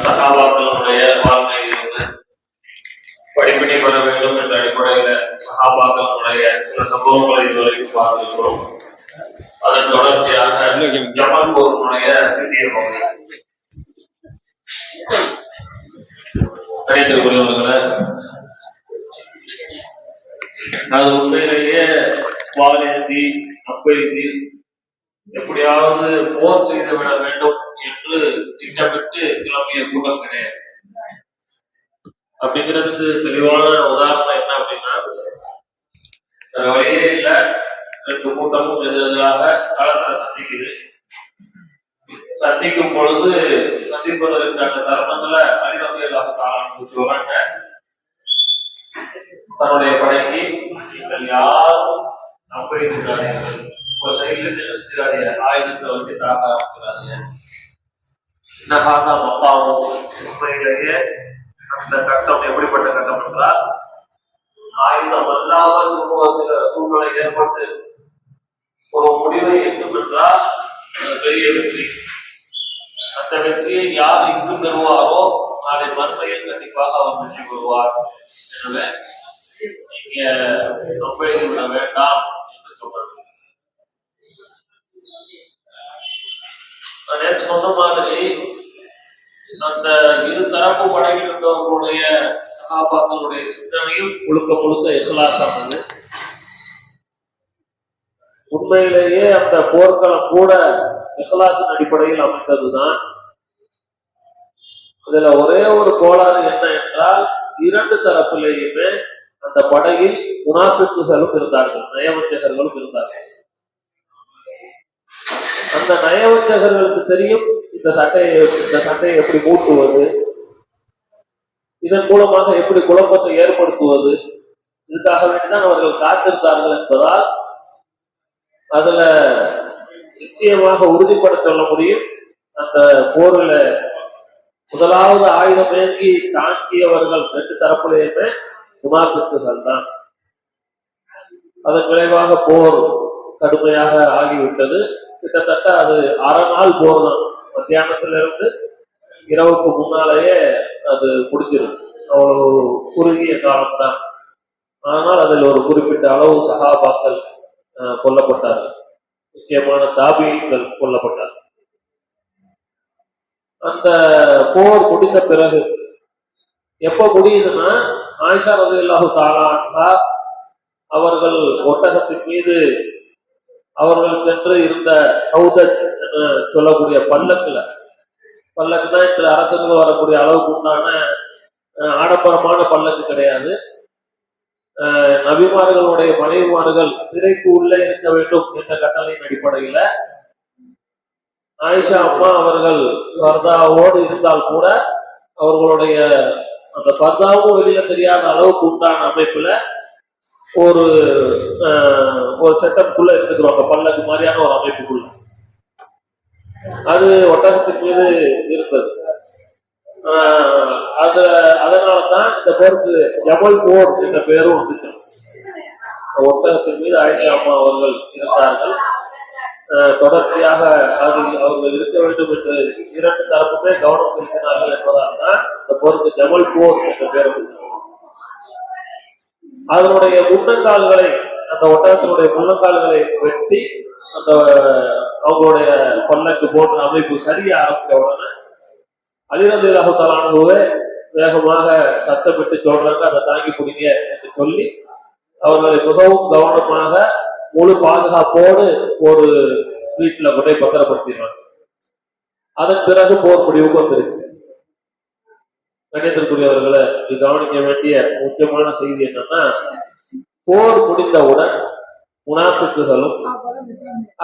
சகாபாக்களுடைய வாழ்க்கையிலிருந்து படிப்பினை பெற வேண்டும் என்ற அடிப்படையில சகாபாக்களுடைய சில சம்பவங்களை இதுவரைக்கும் பார்த்திருக்கிறோம். அதன் தொடர்ச்சியாக ஜமல் போருடைய பெரிய பகுதி கிடைக்கக்கூடியவர்களை அது உண்மையிலேயே வாழேந்தி அப்பெய்தி எப்படியாவது போர் செய்து விட வேண்டும் என்று திட்டமிட்டு கிளம்பிய கூட்டம் கிடையாது. அப்படிங்கிறதுக்கு தெளிவான உதாரணம் என்ன அப்படின்னா, வழியே இல்ல, ரெண்டு கூட்டமும் எதிராக களத்தில் சந்திக்குது. சந்திக்கும் பொழுது சந்திப்பதற்கு அந்த தருணத்துல அலிரலியல்லாஹு தஆலா சொல்றாங்க, தன்னுடைய படைக்கு நீங்கள் யாரும் நம்பியிருக்கிறார்கள், ஒரு சைட்ல நிறுத்துகிறார்கள், ஆயுதத்தை வச்சு தாக்க ஆரம்பிக்கிறாங்க. இன்னஹாதா மக்காவும், உண்மையிலேயே அந்த கட்டம் எப்படிப்பட்ட கட்டம் என்றால், ஆயுதம் அல்லாத சில சூழ்நிலை ஏற்பட்டு ஒரு முடிவை எட்டும் என்றால் பெரிய வெற்றி. அந்த வெற்றியை யார் இங்கு பெறுவாரோ நாளை மறுமையில் கண்டிப்பாக அவர் வெற்றி பெறுவார். எனவே நீங்க நம்பி விட வேண்டாம் என்று சொல்றாங்க. நேற்று சொன்ன மாதிரி அந்த இரு தரப்பு படையில் இருந்தவர்களுடைய சகாபாக்களுடைய சிந்தனையும் முழுக்க முழுக்க இஸ்லாமானது. உண்மையிலேயே அந்த போர்க்களம் கூட இஸ்லாமின் அடிப்படையில் அமைந்ததுதான். இதுல ஒரே ஒரு கோளாறு என்ன என்றால், இரண்டு தரப்பிலேயுமே அந்த படையில் முனாஃபிக்குகளும் இருந்தார்கள், நயவஞ்சகர்களும் இருந்தார்கள். அந்த நயவஞ்சகர்களுக்கு தெரியும் இந்த சட்டையை எப்படி மூட்டுவது, இதன் மூலமாக எப்படி குழப்பத்தை ஏற்படுத்துவது, இதுக்காக வேண்டிதான் அவர்கள் காத்திருந்தார்கள் என்பதால் அதுல நிச்சயமாக உறுதிப்படுத்த சொல்ல முடியும். அந்த போர்ல முதலாவது ஆயுதம் ஏங்கி தாக்கியவர்கள் ரெண்டு தரப்புலையுமே முனாஃபிக்குகள் தான். அதன் விளைவாக போர் கடுமையாக ஆகிவிட்டது. கிட்டத்தட்ட அது அரை நாள் போர் தான். மத்தியானத்திலிருந்து இரவுக்கு முன்னாலேயே அது முடிஞ்சிடும். அவ்வளவு குறுகிய காலம்தான். ஆனால் அதில் ஒரு குறிப்பிட்ட அளவு சகாபாக்கள் கொல்லப்பட்டார்கள், முக்கியமான தாபியீன்கள் கொல்லப்பட்டார்கள். அந்த போர் முடிந்த பிறகு எப்ப முடியுதுன்னா, ஆயிஷா ரலியல்லாஹு தஆலா அன்ஹா அவர்கள் ஒட்டகத்தின் மீது அவர்களுக்கென்று இருந்த ஹவுதஜ் என்று சொல்லக்கூடிய பல்லக்குனா இன்று அரசுகள் வரக்கூடிய அளவுக்கு உண்டான ஆடம்பரமான பல்லக்கு கிடையாது. நபிமார்களுடைய மனைவிமார்கள் திரைக்கு உள்ளே இருக்க வேண்டும் என்ற கட்டளையின் அடிப்படையில ஆயிஷா அம்மா அவர்கள் பர்தாவோடு இருந்தால் கூட அவர்களுடைய அந்த பர்தாவும் வெளியில தெரியாத அளவுக்கு உண்டான அமைப்புல ஒரு செட்டப்புக்குள்ள இருந்துக்கிறோம். பல்லக்கு மாதிரியான ஒரு அமைப்புக்குள்ள அது ஒட்டகத்தின் மீது இருந்தது. அதனாலதான் இந்த போருக்கு ஜமல் போர் என்ற பெயரும் வந்துச்சு. ஒட்டகத்தின் மீது ஆயிஷா அம்மா அவர்கள் இருந்தார்கள். தொடர்ச்சியாக அவர்கள் இருக்க வேண்டும் என்று இரண்டு தரப்புமே கவனம் செலுத்தினார்கள் என்பதால் தான் இந்த போருக்கு ஜமல் போர் என்ற பெயர் வந்துச்சு. அதனுடைய முன்னங்கால்களை, அந்த ஒட்டகத்தினுடைய முன்னங்கால்களை வெட்டி அந்த அவங்களுடைய பல்லக்கு போன்ற அமைப்பு சரிய ஆரம்பித்த உடனே அலி ரலியல்லாஹு தஆலா அன்ஹுவே வேகமாக சத்தமிட்டு சொல்றாங்க, அதை தாங்கி பிடிங்க என்று சொல்லி அவர்களை மிகவும் கவனமாக முழு பாதுகாப்போடு ஒரு வீட்டுல கொண்டை பத்திரப்படுத்தினாங்க. அதன் பிறகு போர் முடிவுக்கு வந்துருச்சு. கணியத்திற்குரியவர்களை கவனிக்க வேண்டிய முக்கியமான செய்தி என்னன்னா, போர் முடிந்தவுடன் முனாஃபிக்குகளும்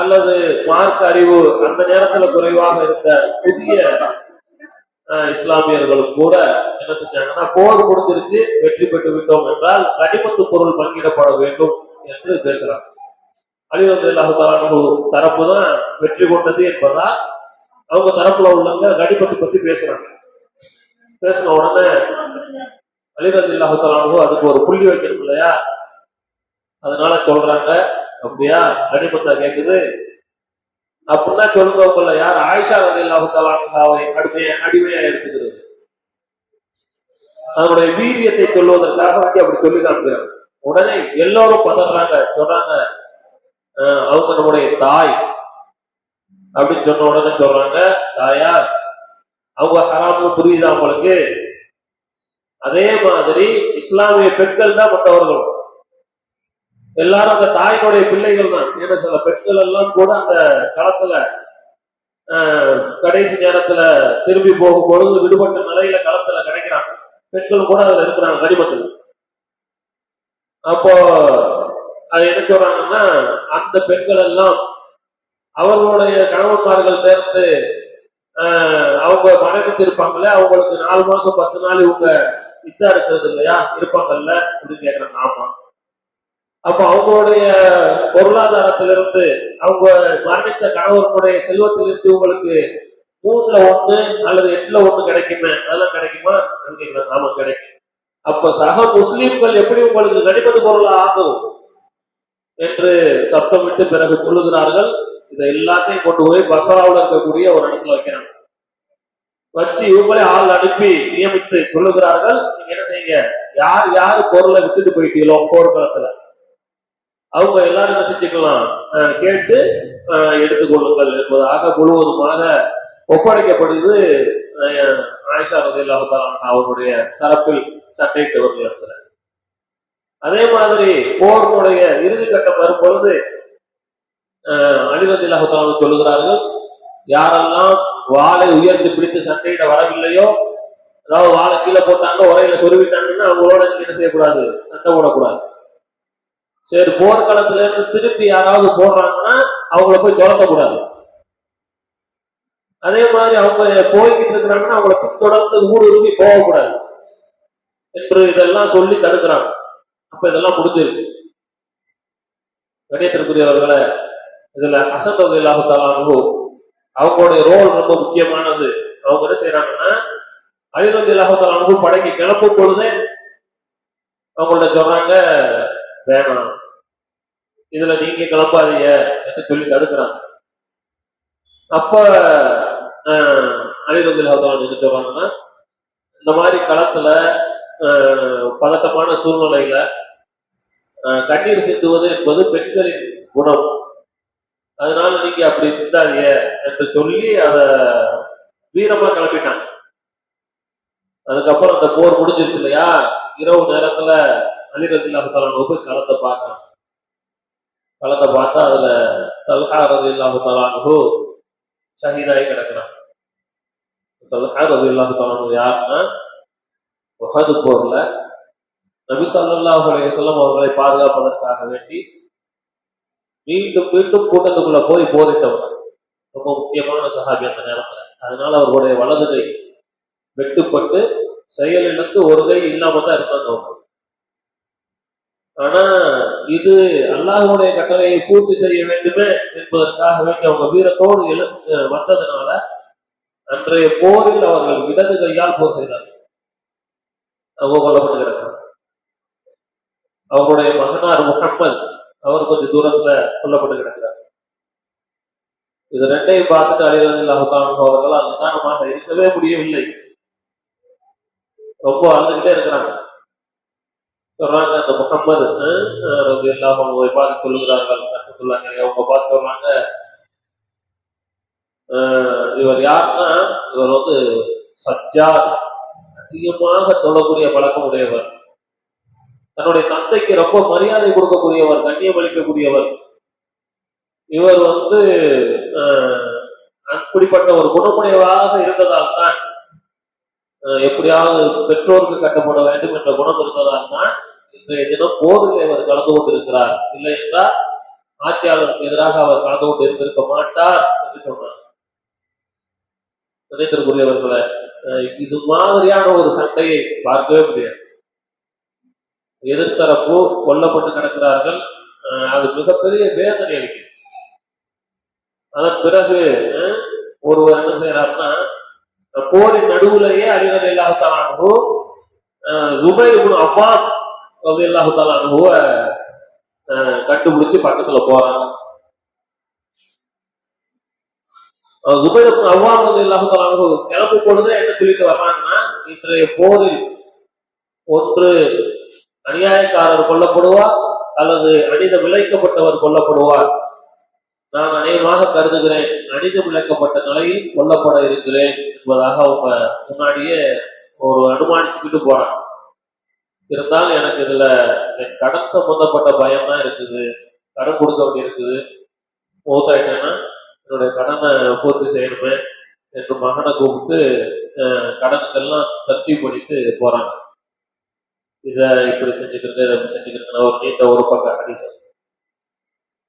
அல்லது மார்க்க அறிவு அந்த நேரத்துல குறைவாக இருந்த புதிய இஸ்லாமியர்களும் கூட என்ன செஞ்சாங்கன்னா, போர் முடிஞ்சிருச்சு, வெற்றி பெற்று விட்டோம் என்றால் கனிமத்து பொருள் பங்கிடப்பட வேண்டும் என்று பேசுறாங்க. அலி ரலியல்லாஹு தஆலா தரப்பு தான் வெற்றி கொண்டது என்பதால் அவங்க தரப்புல உள்ளவங்க கனிமத்து பத்தி பேசுறாங்க. பேசின உடனே அலி ரலியல்லாஹு தஆலா அதுக்கு ஒரு புள்ளி வைக்கணும் இல்லையா, அதனால சொல்றாங்க, அப்படியா கனிமத்தா கேக்குது, அப்படின்னா சொல்லுங்க, யார் ஆயிஷா ரலியல்லாஹு தஆலா அன்ஹாவை அடிமையா எடுத்துக்கிறது. அதனுடைய வீரியத்தை சொல்வதற்காக அப்படி சொல்லி காட்டுகிறாங்க. உடனே எல்லோரும் பதறாங்க, சொல்றாங்க அவங்க நம்முடைய தாய் அப்படின்னு சொன்ன உடனே சொல்றாங்க, தாயா அவங்க ஹராமும் புரியுதா அவங்களுக்கு? அதே மாதிரி இஸ்லாமிய பெண்கள் தான் மற்றவர்களும் எல்லாரும் அந்த தாயினுடைய பிள்ளைகள் தான். ஏன்னா சில பெண்கள் எல்லாம் கூட அந்த களத்துல கடைசி நேரத்துல திரும்பி போகும் பொழுது விடுபட்ட நிலையில களத்துல கிடைக்கிறாங்க. பெண்கள் கூட அதுல இருக்கிறாங்க கனிமத்தில். அப்போ அது என்ன சொல்றாங்கன்னா, அந்த பெண்கள் எல்லாம் அவர்களுடைய கணவன்மார்கள் தேர்ந்து அவங்க மறைந்து இருப்பாங்களே, அவங்களுக்கு 4 மாசம் 10 நாள் இவங்க இதா இருக்கிறது இல்லையா, இருப்பாங்கல்ல அப்படின்னு கேட்கறாங்க. ஆமா. அப்ப அவங்களுடைய பொருளாதாரத்திலிருந்து, அவங்க மரணித்த கணவர்களுடைய செல்வத்திலிருந்து உங்களுக்கு 3ல 1 அல்லது 8ல 1 கிடைக்குமே, அதெல்லாம் கிடைக்குமா? ஆமா கிடைக்கும். அப்ப சக முஸ்லீம்கள் எப்படி உங்களுக்கு கனிமத்து பொருள் ஆகும் என்று சப்தமிட்டு பிறகு சொல்லுகிறார்கள். இதை எல்லாத்தையும் கொண்டு போய் பஸ்ராவில் இருக்கக்கூடிய ஒரு இடத்துல வைக்கிறாங்க. வச்சு இவங்களே ஆள் அனுப்பி நியமித்து சொல்லுகிறார்கள், நீங்க என்ன செய்யுங்க, யார் யாரு பொருளை விட்டுட்டு போயிட்டீங்களோ போர்க்களத்துல அவங்க எல்லாரும் என்ன செஞ்சுக்கலாம், கேட்டு எடுத்துக்கொள்ளுங்கள் என்பதாக முழுவதுமாக ஒப்படைக்கப்படுது ஆயிஷா ரலியல்லாஹு தஆலா அவருடைய தரப்பில் சட்டையிட்டவர்கள் இடத்துல. அதே மாதிரி போர்களுடைய இறுதி கட்டம் வரும் பொழுது அலி ரலியல்லாஹு தஆலா சொல்லுகிறார்கள், யாரெல்லாம் வாளை உயர்த்தி பிடித்து சண்டையிட வரவில்லையோ, அதாவது வாழை கீழே போட்டாங்க, உரையில சொருவிட்டாங்கன்னா அவங்களோட என்ன செய்யக்கூடாது, சண்டை போடக்கூடாது. சரி, போர்க்களத்துல இருந்து திருப்பி யாராவது போடுறாங்கன்னா அவங்கள போய் துரத்தக்கூடாது. அதே மாதிரி அவங்க போய்கிட்டு இருக்கிறாங்கன்னா அவங்கள பின்தொடர்ந்து ஊடுருவி போகக்கூடாது என்று இதெல்லாம் சொல்லி தடுக்கிறாங்க. அப்ப இதெல்லாம் முடிஞ்சிருச்சு. கணியத்திற்குரியவர்களை, இதுல ஹசன் ரலியல்லாஹு தஆலா அன்ஹு அவங்களுடைய ரோல் ரொம்ப முக்கியமானது. அவங்க என்ன செய்யறாங்கன்னா, அலி ரலியல்லாஹு தஆலா அன்ஹு படைக்கு கிளப்பும் பொழுதே அவங்கள்ட்ட சொல்றாங்க, வேணாம் இதுல நீங்க கிளம்பாதீங்க என்று சொல்லி தடுக்கிறாங்க. அப்ப அலி ரலியல்லாஹு தஆலா என்ன சொல்றாங்கன்னா, இந்த மாதிரி களத்துல பதட்டமான சூழ்நிலையில கண்ணீர் சிந்துவது என்பது பெண்களின் குணம், அதனால நீங்க அப்படி சிந்தாதீங்க என்று சொல்லி அத வீரமா கிளப்பிட்டாங்க. அதுக்கப்புறம் அந்த போர் முடிஞ்சிருச்சு இல்லையா, இரவு நேரத்துல அலி ரலியல்லாஹு தஆலா போய் களத்தை பார்க்கணும். களத்தை பார்த்தா அதுல தல்ஹா ரலியல்லாஹு தஆலா ஷஹீதாகி கிடக்கிறான். தல்ஹா ரலியல்லாஹு தஆலா யாருன்னா, உஹது போர்ல நபி ஸல்லல்லாஹு அலைஹி வஸல்லம் அவர்களை பாதுகாப்பதற்காக வேண்டி மீண்டும் மீண்டும் கூட்டத்துக்குள்ள போய் போரிட்டவர். ரொம்ப முக்கியமான சஹாபி அந்த நேரத்துல. அதனால அவர்களுடைய வலது கை வெட்டுப்பட்டு செயலிழந்து ஒரு கை இல்லாம தான் இருந்தாங்க. ஆனா இது அல்லாஹ்வுடைய கட்டளையை பூர்த்தி செய்ய வேண்டுமே என்பதற்காக வேண்டி அவங்க வீரத்தோடு வந்ததுனால அன்றைய போரில் அவர்கள் இடது கையால் போர் செய்தார்கள். அவங்க கொல்லப்பட்டு கிடக்கிறாங்க. அவருடைய மகனார் முஹம்மது அவர் கொஞ்சம் தூரத்துல கொல்லப்பட்டு கிடக்கிறார். இது ரெண்டையும் பார்த்துட்டு அலி ரலியல்லாஹு தஆலா அவர்கள் நிதானமாக இருக்கவே முடியவில்லை. ரொம்ப அழுதுகிட்டே இருக்கிறாங்க. சொல்றாங்க, அந்த முஹம்மது ரலியல்லாஹு அன்ஹு பார்த்து சொல்லுகிறார்கள், அவங்க பார்த்து சொல்றாங்க, இவர் யாருன்னா, இவர் வந்து சஜ்ஜாத், அதிகமாக தொழக்கூடிய பழக்கம் உடையவர், தன்னுடைய தந்தைக்கு ரொம்ப மரியாதை கொடுக்கக்கூடியவர், கண்ணியம் அளிக்கக்கூடியவர். இவர் வந்து அப்படிப்பட்ட ஒரு குணமுடையவராக இருந்ததால் தான், எப்படியாவது பெற்றோருக்கு கட்டப்பட வேண்டும் என்ற குணம் இருந்ததால் தான் இன்றைய தினம் போரில் அவர் கலந்து கொண்டிருக்கிறார். இல்லை என்றால் ஆட்சியாளருக்கு எதிராக அவர் கலந்து கொண்டு இருந்திருக்க மாட்டார் என்று சொன்னார். நினைத்திற்குரியவர்களை, இது மாதிரியான ஒரு சண்டையை பார்க்கவே முடியாது. எதிர்த்தரப்பு கொல்லப்பட்டு கிடக்கிறார்கள், அது மிகப்பெரிய வேதனை அளிக்கிறது. அதன் பிறகு ஒருவர் என்ன செய்யறாருன்னா, போரின் நடுவுலேயே அலி ரலியல்லாஹு தஆலா அன்ஹு ஜுபைர் இப்னு அவ்வாம் ரலியல்லாஹு தஆலா அன்ஹுவ கண்டுபிடிச்சு பக்கத்துல போறாங்க. ஜுபைர் அவ்வாம் ரலியல்லாஹு தஆலா அன்ஹு கிளம்பும் பொழுது என்ன சொல்லிட்டு வர்றாங்கன்னா, இன்றைய போரில் ஒன்று அநியாயக்காரர் கொல்லப்படுவார் அல்லது அநீதம் இழைக்கப்பட்டவர் கொல்லப்படுவார். நான் அநேகமாக கருதுகிறேன் அநீதம் இழைக்கப்பட்ட நிலையில் கொல்லப்பட இருக்கிறேன் என்பதாக அவங்க முன்னாடியே ஒரு அனுமானிச்சுக்கிட்டு போறாங்க. இருந்தாலும் எனக்கு இதுல என் கடன் சம்பந்தப்பட்ட பயம் தான் இருக்குது. கடன் கொடுக்க வேண்டி இருக்குது. மூத்தாயிட்டேன்னா என்னுடைய கடனை பூர்த்தி செய்யணுமே என்று மகனை கூப்பிட்டு கடனுக்கெல்லாம் தர்த்தி பண்ணிட்டு போறாங்க. இதை இப்படி செஞ்சுக்கிறது இதை இப்படி செஞ்சுக்கிறது ஒரு நீண்ட ஒரு பக்கம் ஹதீஸ்.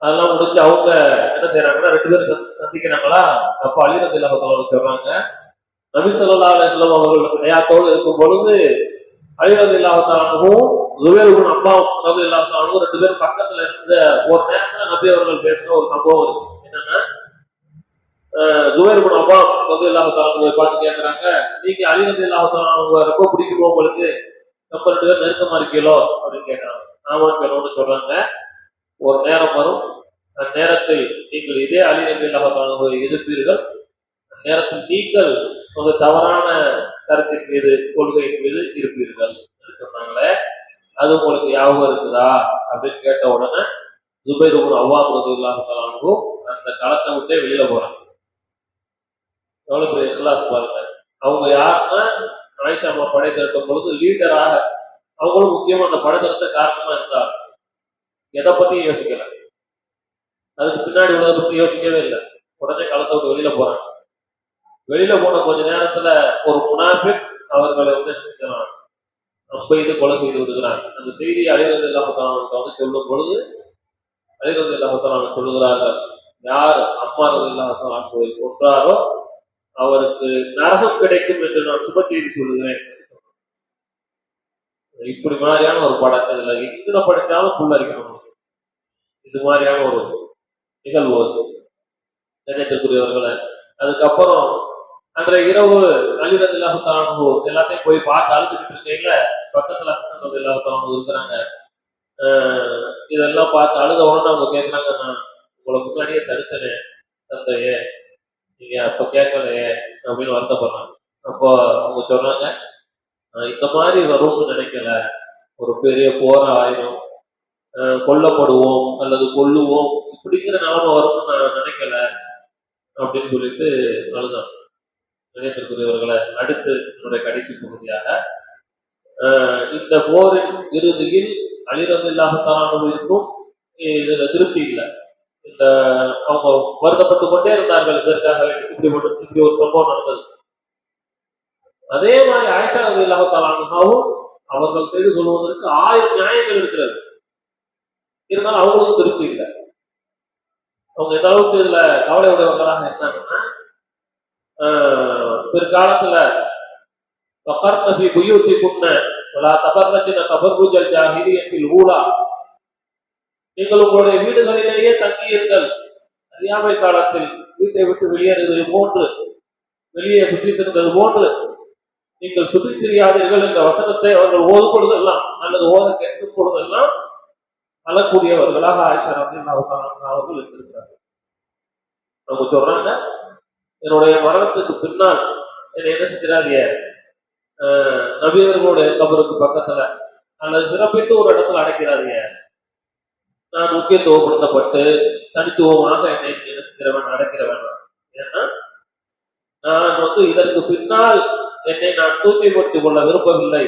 அதெல்லாம் முடிஞ்சு அவங்க என்ன செய்யறாங்கன்னா 2 பேரும் சந்திக்கிறாங்களா. அப்ப அலி ரலியல்லாஹு தஆலா சொல்றாங்க, நபி ஸல்லல்லாஹு அலைஹி வஸல்லம் அவர்கள் ஹயாத்தோடு இருக்கும் பொழுது அலி ரலியல்லாஹு தஆலாவும் ஜுபைர் இப்னு அவ்வாம் ரலியல்லாஹு தஆலாவும் 2 பேரும் பக்கத்துல இருந்த ஒரு நேரத்துல நபி அவர்கள் பேசின ஒரு சம்பவம் இருக்கு. என்னன்னா, ஜுபைர் இப்னு அவ்வாம் ரலியல்லாஹு தஆலா பார்த்து கேட்கறாங்க, நீங்க அலி ரலியல்லாஹு தஆலா ரொம்ப பிடிக்குமோ உங்களுக்கு, நம்ம 2 பேரும் நெருக்கமா இருக்கீங்களோ அப்படின்னு கேட்கறாங்க. ஆமான்னு சொல்லணும்னு சொல்றாங்க. ஒரு நேரம் வரும், அந்நேரத்தில் நீங்கள் இதே அலி ரலியல்லாஹு தஆலா எதிர்ப்பீர்கள். அந்நேரத்தில் நீங்கள் உங்க தவறான கருத்தின் மீது கொள்கையின் மீது இருப்பீர்கள் என்று சொன்னாங்களே, அது உங்களுக்கு ஞாபகம் இருக்குதா அப்படின்னு கேட்ட உடனே ஜுபைர் இப்னு அவ்வாம் ரலியல்லாஹு தஆலா அன்ஹு அந்த களத்தை விட்டே வெளியில போறாங்க. எவ்வளவு பெரிய இஸ்லாஸ் பாருங்க. அவங்க யாருன்னா ஆயிஷா அம்மா படை திரட்டும் பொழுது லீடராக அவங்களும் முக்கியமா அந்த படை திரட்ட காரணமா இருந்தாங்க. எதை பத்தியும் யோசிக்கல, அதுக்கு பின்னாடி உள்ளதை பத்தி யோசிக்கவே இல்லை. உடனே களத்தை விட்டு வெளியில போறாங்க. வெளியில போன கொஞ்ச நேரத்துல ஒரு முனாஃபிக் அவர்களை என்ன செஞ்சாங்க, இது கொலை செய்து விடுகிறாங்க. அந்த செய்தியை அலி ரலியல்லாஹு தஆலா வந்து சொல்லும் பொழுது அலி ரலியல்லாஹு தஆலா சொல்லுகிறார்கள், யார் அம்மார் ரலியல்லாஹு தஆலா கொன்றாரோ அவருக்கு நரகம் கிடைக்கும் என்று நான் சுப செய்தி சொல்லுகிறேன். இப்படி மாதிரியான ஒரு படம் இதுல எத்தனை படித்தாலும் புல்லரிக்கணும். இது மாதிரியான ஒரு நிகழ்வு நினைக்கக்கூடியவர்களை. அதுக்கப்புறம் அன்றைய இரவு அலி ரலியல்லாஹு தஆலா எல்லாத்தையும் போய் பார்த்து அழுதுகிட்டு இருக்கையில பக்கத்துல ஹசன் ரலியல்லாஹு தஆலா இருக்கிறாங்க. இதெல்லாம் பார்த்து அழுத உடனே அவங்க கேட்கிறாங்க, நான் உங்களை முன்னாடியே தடுத்தனே தந்தையே, நீங்க அப்ப கேட்கலையே அப்படின்னு வருத்தப்படுறாங்க. அப்போ அவங்க சொல்றாங்க, இந்த மாதிரி வரும்னு நினைக்கல, ஒரு பெரிய போர ஆயிரும், கொல்லப்படுவோம் அல்லது கொல்லுவோம் இப்படிங்கிற நிலைமை வரும்னு நான் நினைக்கல அப்படின்னு சொல்லிட்டு அழுதான். நினைத்திருக்கிறவர்களை அடுத்து என்னுடைய கடைசி பகுதியாக இந்த போரின் இறுதியில் அலி ரலியல்லாஹு தஆலாவுக்கும் இதுல திருப்தி இல்லை. இந்த அவங்க வருத்தப்பட்டு கொண்டே இருந்தார்கள், இதற்காக இப்படி ஒரு சம்பவம் நடந்தது. அதே மாதிரி ஆயிஷா ரலியல்லாஹு தஆலாவும் அவர்கள் செய்து சொல்வதற்கு 1000 நியாயங்கள் இருக்கிறது. இருந்தாலும் அவங்களுக்கும் திருப்தி இல்லை. அவங்க எந்த அளவுக்கு இதுல கவலை உடையவர்களாக இருந்தாங்கன்னா, பிற்காலத்துல நீங்கள் உங்களுடைய வீடுகளிலேயே தங்கியிருங்கள், அறியாமை காலத்தில் வீட்டை விட்டு வெளியேறுவது போன்று வெளியே சுற்றித் திரிந்தது போன்று நீங்கள் சுற்றித் திரியாதீர்கள் என்ற வசனத்தை அவர்கள் ஓதும் பொழுதெல்லாம் அல்லது ஓத கேட்கும் பொழுதெல்லாம் அழக்கூடியவர்களாக ஆயிஷா ரலியல்லாஹு தஆலா அவர்கள் இருந்திருக்கிறார்கள். அவங்க சொல்றாங்க, என்னுடைய மரணத்துக்கு பின்னால் என்னை என்ன செஞ்சிடாதீங்க, நபியர்களுடைய கபருக்கு பக்கத்துல அல்லது சிறப்பித்து ஒரு இடத்துல அடைக்கிறாதீங்க. நான் முக்கியத்துவப்படுத்தப்பட்டு தனித்துவமாக என்னை என்ன செஞ்சிடவேன் அடைக்கிற வேண்டாம். ஏன்னா நான் இதற்கு பின்னால் என்னை நான் தூய்மைப்படுத்திக் கொள்ள விரும்பவில்லை.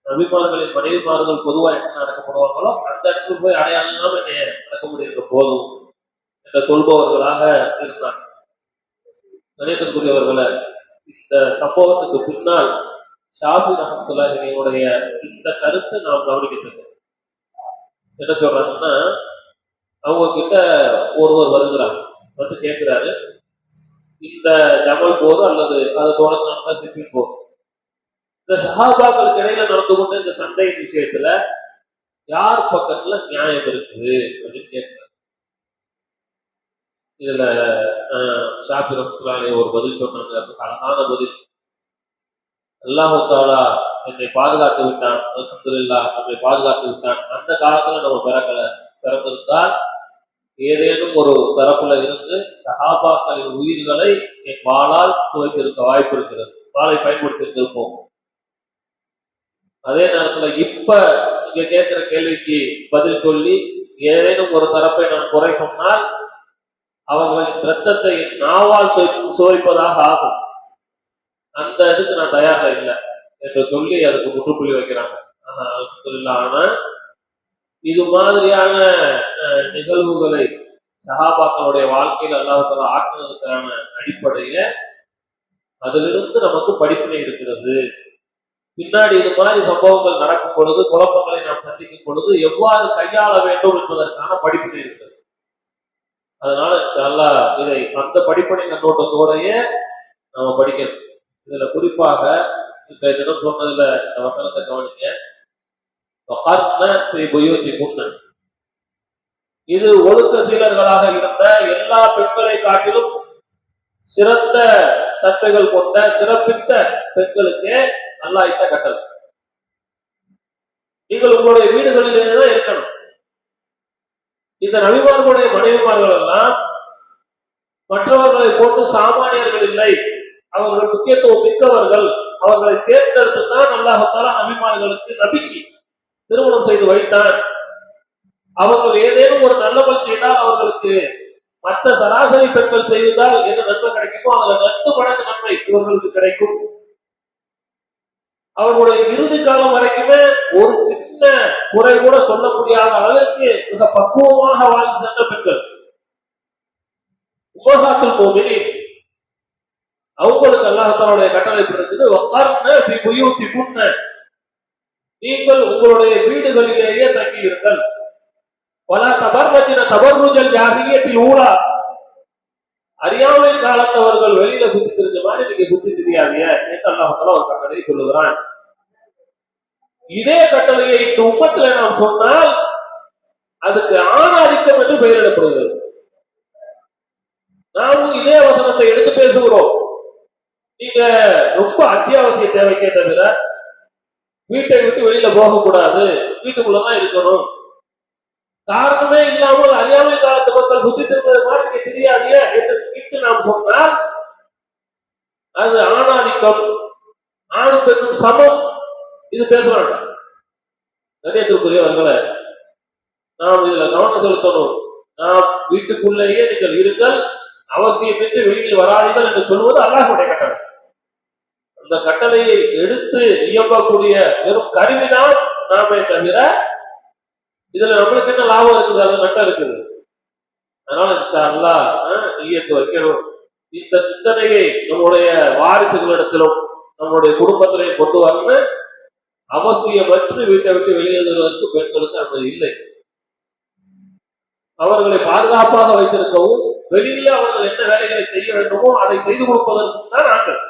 நபிமார்களின் மனைவிமார்கள் பொதுவா என்ன நடக்கப்படுவாங்களோ அந்த இடத்துல போய் அடையாளம் என்னை நடக்க முடியிருக்க போதும் என்ற சொல்பவர்களாக இருந்தார். நினைக்கக்கூடியவர்களை இந்த சம்பவத்துக்கு பின்னால் ஷாஃபி ரஹ்மத்துல்லாஹினுடைய இந்த கருத்தை நாம் கவனிக்கிட்டு என்ன சொல்றாங்கன்னா, அவங்க கிட்ட ஒருவர் வருகிறார், வந்து கேட்கிறாரு, இந்த ஜமல் போர் அல்லது அதை தொடர்ந்து நடந்த சிப்பின் போர், இந்த சஹாபாக்களுக்கு இடையில நடந்து கொண்ட இந்த சண்டையின் விஷயத்துல யார் பக்கத்துல நியாயம் இருக்குது அப்படின்னு கேட்கிறார். இதுல ஷாஃபி ரஹ்மத்துல்லாஹி ஒரு பதில் சொன்னாங்க, அழகான பதில். அல்லாஹ் தஆலா என்னை பாதுகாத்து விட்டான், அல்ஹம்துலில்லாஹ் நம்மை பாதுகாத்து விட்டான். அந்த காலத்துல நம்ம பிறக்கல, பிறந்திருந்தால் ஏதேனும் ஒரு தரப்புல இருந்து சஹாபாக்களின் உயிர்களை என் வாளால் துவைத்திருக்க வாய்ப்பு இருக்கிறது, வாளை பயன்படுத்தி இருப்போம். அதே நேரத்துல இப்ப நீங்க கேட்கிற கேள்விக்கு பதில் சொல்லி ஏதேனும் ஒரு தரப்பை நான் குறை சொன்னால் அவர்களின் ரத்தத்தை நாவால் சுவைப்பதாக ஆகும். அந்த இதுக்கு நான் தயாரா இல்லை என்று சொல்லி அதுக்கு முற்றுப்புள்ளி வைக்கிறாங்க. ஆனா இது மாதிரியான நிகழ்வுகளை சஹாபாக்களுடைய வாழ்க்கையில் அல்லாஹ் ஆக்குவதற்கான அடிப்படையில அதிலிருந்து நமக்கு படிப்பினை இருக்கிறது. பின்னாடி இது மாதிரி சம்பவங்கள் நடக்கும் பொழுது, குழப்பங்களை நாம் சந்திக்கும் பொழுது எவ்வாறு கையாள வேண்டும் என்பதற்கான படிப்பினை இருக்கிறது. அதனால இன்ஷா இதை அந்த படிப்பனை கண்ணோட்டத்தோடையே நம்ம படிக்கணும். இதுல குறிப்பாக இந்த தினம் சொன்னதுல இந்த வசனத்தை கவனிங்க. இது ஒழுக்க சீலர்களாக இருந்த எல்லா பெண்களை காட்டிலும் சிறந்த தன்மைகள் கொண்ட சிறப்பித்த பெண்களுக்கு அல்லாஹ் இட்ட கட்டளை. நீங்கள் உங்களுடைய வீடுகளிலேதான் இருக்கணும். இந்த நபிமார்களுடைய மனைவிமார்கள் எல்லாம் மற்றவர்களை போட்டு சாமானியர்கள் இல்லை, அவர்கள் முக்கியத்துவம் மிக்கவர்கள். அவர்களை தேர்ந்தெடுத்து தான் அல்லாஹ் தஆலா நபிமார்களுக்கு நபிக்கு திருமணம் செய்து வைத்தான். அவர்கள் ஏதேனும் ஒரு நல்லவள் செய்தால் அவர்களுக்கு மற்ற சராசரி பெண்கள் செய்வதால் என்ன நன்மை கிடைக்குமோ அதுல 2 மடங்கு நன்மை இவர்களுக்கு கிடைக்கும். அவர்களுடைய இறுதி காலம் வரைக்குமே ஒரு சின்ன குறை கூட சொல்ல முடியாத அளவிற்கு மிக பக்குவமாக வாழ்ந்து சென்ற பெண்கள் உம்மஹாத்துல் முஃமினீன். அவங்களுக்கு அல்லாஹ் தஆலாவுடைய கட்டளை பிறகு வக்கர்ன ஃபீ புயூதிகுன்ன, நீங்கள் உங்களுடைய வீடுகளிலேயே தங்கியிருங்கள். வலா தபர்ரஜ்ன தபர்ருஜல் ஜாஹிலியத்தில் ஊலா, அறியாமை காலத்தவர்கள் வெளியில சுத்தி தெரிஞ்ச மாதிரி நீங்க சுத்தி தெரியாதீங்க என்று அல்லாஹ் தஆலா ஒரு கட்டளையை சொல்லுகிறான். இதே கட்டளையை இந்த உம்மத்துல நாம் சொன்னால் அதுக்கு ஆணாதிக்கம் என்று பெயரிடப்படுகிறது. நாமும் இதே வசனத்தை எடுத்து பேசுகிறோம். நீங்க ரொம்ப அத்தியாவசிய தேவைக்கே தவிர வீட்டை விட்டு வெளியில போகக்கூடாது, வீட்டுக்குள்ளதான் இருக்கணும். காரணமே இல்லாமல் அறியாமை காலத்து மக்கள் சுத்தி திரும்பது மாதிரி தெரியாதிய என்று நாம் சொன்னால் அது ஆணாதிக்கம், ஆணும் பெண்ணும் சமம். இது பேசுறாங்க. கண்ணியத்திற்குரியவர்களே, நாம் இதுல கவனம் செலுத்தணும். நாம் வீட்டுக்குள்ளேயே நீங்கள் இருங்கள், அவசியமின்றி வெளியில் வராதீர்கள் என்று சொல்வது அல்லாஹ்வுடைய கட்டளை. அந்த கட்டளையை எடுத்து இயம்பக்கூடிய வெறும் கருவிதான் நாமே தவிர இதுல நம்மளுக்கு என்ன லாபம் இருக்குது, அது நட்டம் இருக்குது. அதனால இன்ஷா அல்லாஹ் நியத்து வைக்கணும். இந்த சிந்தனையை நம்முடைய வாரிசுகளிடத்திலும் நம்முடைய குடும்பத்திலையும் கொண்டு வரணும். அவசியமற்று வீட்டை விட்டு வெளியேறுவதற்கு பெண்களுக்கு அனுமதி இல்லை. அவர்களை பாதுகாப்பாக வைத்திருக்கவும், வெளியில அவர்கள் என்ன வேலைகளை செய்ய வேண்டுமோ அதை செய்து கொடுப்பதற்கும் தான் நாங்கள்.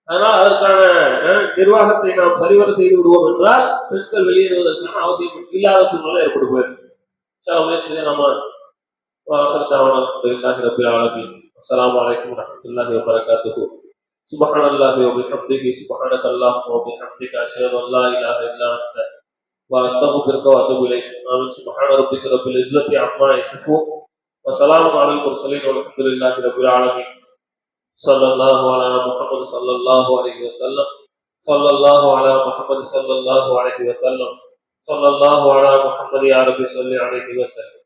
அதனால் அதற்கான நிர்வாகத்தை நாம் சரிவர செய்து விடுவோம் என்றால் பெண்கள் வெளியேறுவதற்கான அவசியம் இல்லாத சூழ்நிலை ஏற்பட்டு போயிருக்கு. சில முயற்சியை நம்ம அஸ்ஸலாமு அலைக்கும் வரஹ்மத்துல்லாஹி வபரகாத்துஹு. சுப்ஹானல்லாஹி வ பிஹம்திஹி சுப்ஹானக அல்லாஹும்ம வ பிஹம்திக அஷ்ஹது அல்லா இலாஹ இல்லா அன்த வ அஸ்தக்ஃபிருக வ அத்தூபு இலைக். ஆமீன். சுப்ஹான ரப்பிக ரப்பில் இஸ்ஸத்தி அம்மா யசிஃபூன் வ ஸலாமுன் அலல் முர்ஸலீன் வல்ஹம்துலில்லாஹி ரப்பில் ஆலமீன். ஸல்லல்லாஹு அலா முஹம்மது ஸல்லல்லாஹு அலைஹி வஸல்லம். ஸல்லல்லாஹு அலா முஹம்மது ஸல்லல்லாஹு அலைஹி வஸல்லம். ஸல்லல்லாஹு அலா முஹம்மது யா ரப்பி ஸல்லி அலைஹி வஸல்லம்.